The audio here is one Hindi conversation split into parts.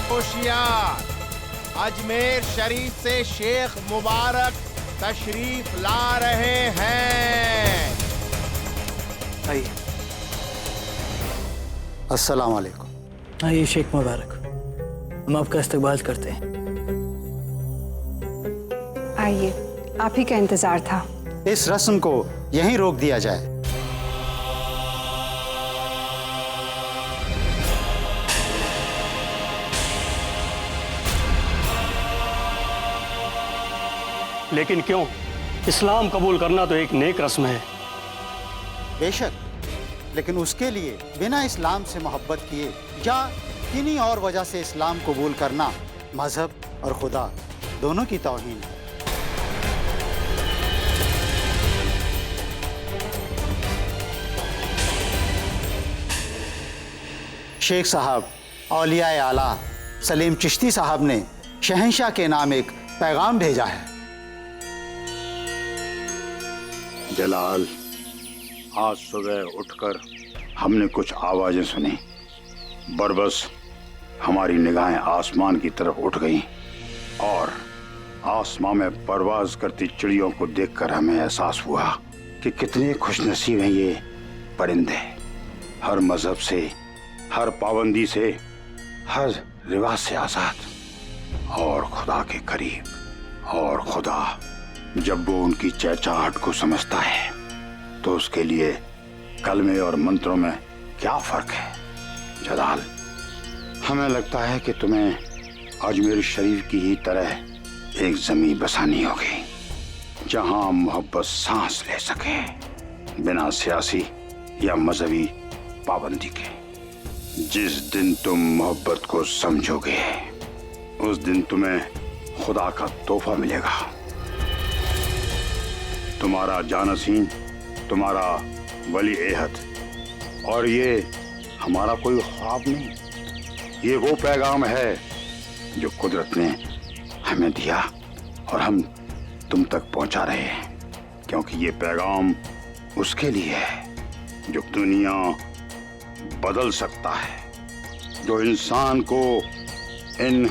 होशियार, अजमेर शरीफ से शेख मुबारक तशरीफ ला रहे हैं। आइए। अस्सलाम वालेकुम। आइए शेख मुबारक, हम आपका इस्तकबाल करते हैं। आइए, आप ही का इंतजार था। इस रस्म को यहीं रोक दिया जाए। लेकिन क्यों? इस्लाम कबूल करना तो एक नेक रस्म है। बेशक, लेकिन उसके लिए बिना इस्लाम से मोहब्बत किए या किन्हीं और वजह से इस्लाम कबूल करना मजहब और खुदा दोनों की तौहीन है। शेख साहब औलिया आला सलीम चिश्ती साहब ने शहंशाह के नाम एक पैगाम भेजा है। जलाल, आज सुबह उठकर हमने कुछ आवाजें सुनी। बरबस हमारी निगाहें आसमान की तरफ उठ गईं और आसमान में परवाज करती चिड़ियों को देखकर हमें एहसास हुआ कि कितने खुशनसीब हैं ये परिंदे। हर मजहब से, हर पाबंदी से, हर रिवाज से आजाद और खुदा के करीब। और खुदा जब वो उनकी चहचहाहट को समझता है तो उसके लिए कलमे और मंत्रों में क्या फर्क है। जलाल, हमें लगता है कि तुम्हें अजमेर शरीफ की ही तरह एक जमीन बसानी होगी जहां मोहब्बत सांस ले सके, बिना सियासी या मजहबी पाबंदी के। जिस दिन तुम मोहब्बत को समझोगे उस दिन तुम्हें खुदा का तोहफा मिलेगा। तुम्हारा जानसीन, तुम्हारा वली एहद। और ये हमारा कोई ख्वाब नहीं, ये वो पैगाम है जो कुदरत ने हमें दिया और हम तुम तक पहुंचा रहे हैं, क्योंकि ये पैगाम उसके लिए है जो दुनिया बदल सकता है, जो इंसान को इन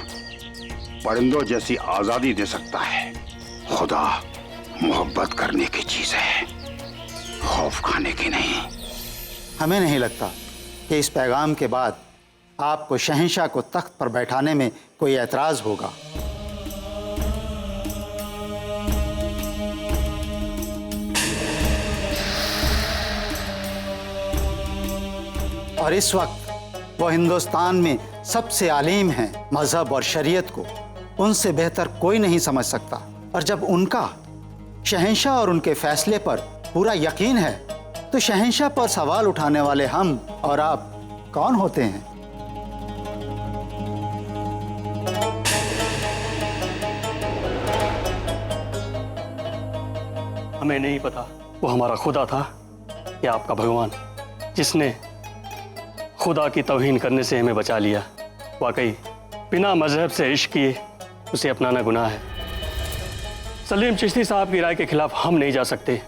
परिंदों जैसी आजादी दे सकता है। खुदा मोहब्बत करने की चीज है, खौफ खाने की नहीं। हमें नहीं लगता कि इस पैगाम के बाद आपको शहंशाह को तख्त पर बैठाने में कोई एतराज होगा। और इस वक्त वो हिंदुस्तान में सबसे आलिम हैं मजहब और शरीयत को, उनसे बेहतर कोई नहीं समझ सकता। और जब उनका शहंशाह और उनके फैसले पर पूरा यकीन है तो शहंशाह पर सवाल उठाने वाले हम और आप कौन होते हैं? हमें नहीं पता वो हमारा खुदा था या आपका भगवान, जिसने खुदा की तौहीन करने से हमें बचा लिया। वाकई बिना मजहब से इश्क किए उसे अपनाना गुनाह है। सलीम चिश्ती साहब की राय के खिलाफ हम नहीं जा सकते।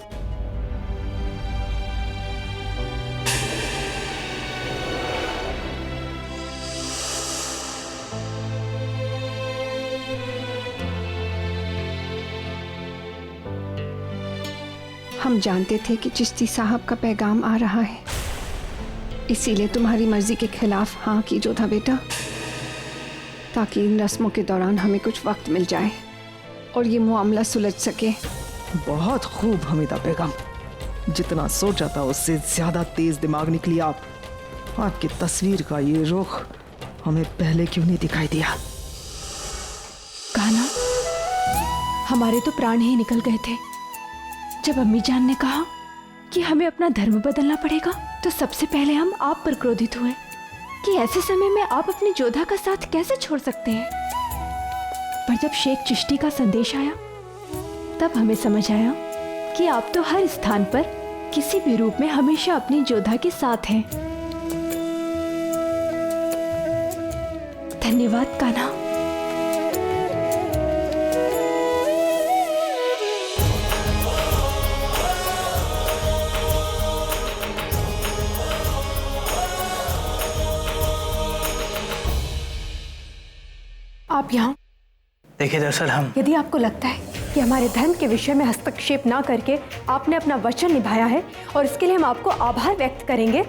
हम जानते थे कि चिश्ती साहब का पैगाम आ रहा है, इसीलिए तुम्हारी मर्जी के खिलाफ हाँ की जो था बेटा, ताकि इन रस्मों के दौरान हमें कुछ वक्त मिल जाए और ये मामला सुलझ सके। बहुत खूब हमीदा बेगम, जितना सोचा था उससे ज्यादा तेज दिमाग निकली आप। आपकी तस्वीर का ये रुख हमें पहले क्यों नहीं दिखाई दिया? कान्हा, हमारे तो प्राण ही निकल गए थे जब अम्मी जान ने कहा कि हमें अपना धर्म बदलना पड़ेगा। तो सबसे पहले हम आप पर क्रोधित हुए कि ऐसे समय में आप अपनी जोधा का साथ कैसे छोड़ सकते हैं। पर जब शेख चिश्ती का संदेश आया तब हमें समझ आया कि आप तो हर स्थान पर किसी भी रूप में हमेशा अपनी जोधा के साथ हैं। धन्यवाद कान्हा। आप यहाँ? देखिए दरअसल हम यदि आपको लगता है कि हमारे धर्म के विषय में हस्तक्षेप ना करके आपने अपना वचन निभाया है और इसके लिए हम आपको आभार व्यक्त करेंगे,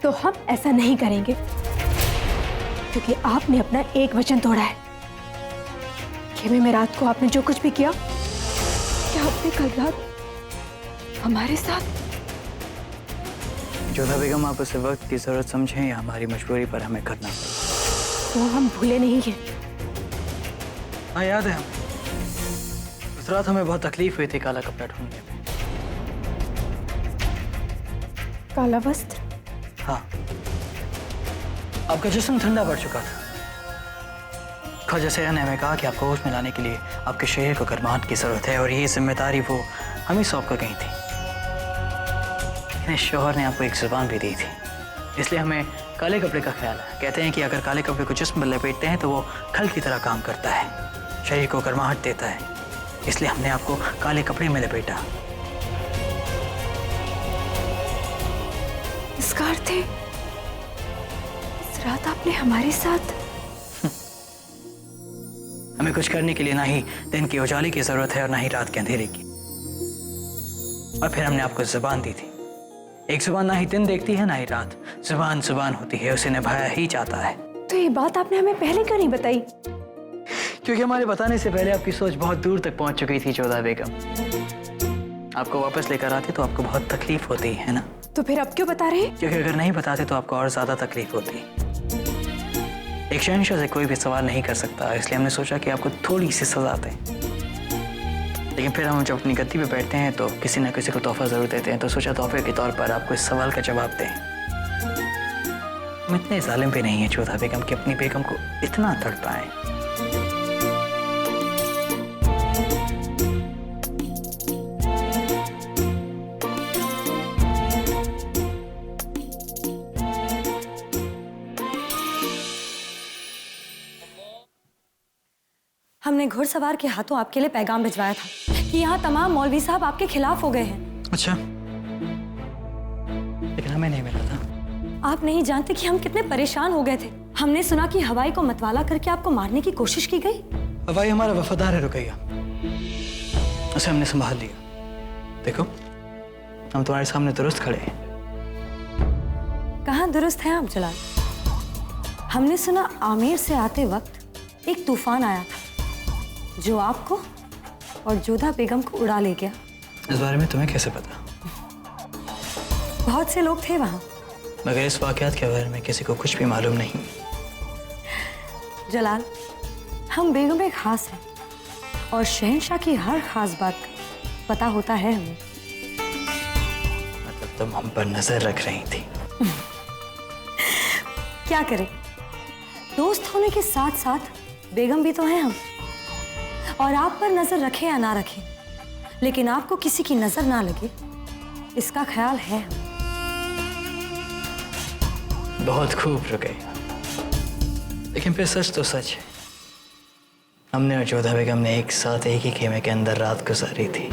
तो हम ऐसा नहीं करेंगे, क्योंकि आपने अपना एक वचन तोड़ा है। खेमे में रात को आपने जो कुछ भी किया, क्या आपने कल रात हमारे साथ? जोधा बेगम, आप उसे वक्त की जरूरत समझें या हमारी मजबूरी पर हमें करना पड़ा। वो हम भूले नहीं हैं। हाँ याद है हमें। उस रात हमें बहुत तकलीफ हुई थी काला कपड़ा ढूंढने में। काला वस्त्र? हाँ, आपका जिस्म ठंडा पड़ चुका था। ख्वाजा सैयद ने हमें कहा कि आपको होश में लाने के लिए आपके शरीर को गर्माहट की जरूरत है और ये जिम्मेदारी वो हमें सौंप कर गई थी। लेकिन शौहर ने आपको एक जुबान भी दी थी, इसलिए हमें काले कपड़े का ख्याल है। कहते हैं कि अगर काले कपड़े को जिस्म में लपेटते हैं तो वो खल की तरह काम करता है, शरीर को गर्माहट देता है, इसलिए हमने आपको काले कपड़े में लपेटा। इसका अर्थ है इस रात आपने हमारे साथ? हमें कुछ करने के लिए ना ही दिन के उजाले की जरूरत है और ना ही रात के अंधेरे की। और फिर हमने आपको जुबान दी थी। एक जुबान ना ही दिन देखती है ना ही रात, जुबान जुबान होती है, उसे निभाया ही जाता है। तो ये बात आपने हमें पहले क्यों नहीं बताई? क्योंकि हमारे बताने से पहले आपकी सोच बहुत दूर तक पहुंच चुकी थी जोधा बेगम। आपको वापस लेकर आते तो आपको बहुत तकलीफ होती है ना? तो फिर अब क्यों बता रहे हैं? क्योंकि अगर नहीं बताते तो आपको और ज्यादा तकलीफ होती। एक शहंशाह से कोई भी सवाल नहीं कर सकता, इसलिए हमने सोचा कि आपको थोड़ी सी सजा दें। लेकिन फिर हम जब अपनी गद्दी पे बैठते हैं तो किसी न किसी को तोहफा जरूर देते हैं, तो सोचा तोहफे के तौर पर आपको इस सवाल का जवाब दें। हम इतने जालिम भी नहीं है जोधा बेगम कि अपनी बेगम को इतना तड़पाएं। हमने घुड़सवार के हाथों आपके लिए पैगाम भिजवाया था कि यहाँ तमाम मौलवी साहब आपके खिलाफ हो गए हैं। अच्छा, लेकिन हमें नहीं मिला था। आप नहीं जानते कि हम कितने परेशान हो गए थे। हमने सुना कि हवाई को मतवाला करके आपको मारने की कोशिश की गई। हवाई हमारा वफादार है रुकैया, उसे हमने संभाल लिया। देखो, हम तुम्हारे सामने दुरुस्त खड़े हैं। कहाँ दुरुस्त हैं आप जलाल? हमने सुना आमेर से आते वक्त एक तूफान आया था जो आपको और जोधा बेगम को उड़ा ले गया। इस बारे में तुम्हें कैसे पता? बहुत से लोग थे वहां, मगर इस वाकयात के बारे में किसी को कुछ भी मालूम नहीं। जलाल, हम बेगम खास हैं और शहंशाह की हर खास बात का पता होता है हमें। मतलब तुम हम पर नजर रख रही थी? क्या करें, दोस्त होने के साथ साथ बेगम भी तो हैं हम। और आप पर नजर रखे या ना रखे, लेकिन आपको किसी की नजर ना लगे इसका ख्याल है हम। बहुत खूब रुकैया, लेकिन फिर सच तो सच है, हमने और जोधा बेगम ने एक साथ एक ही खेमे के अंदर रात गुजारी थी।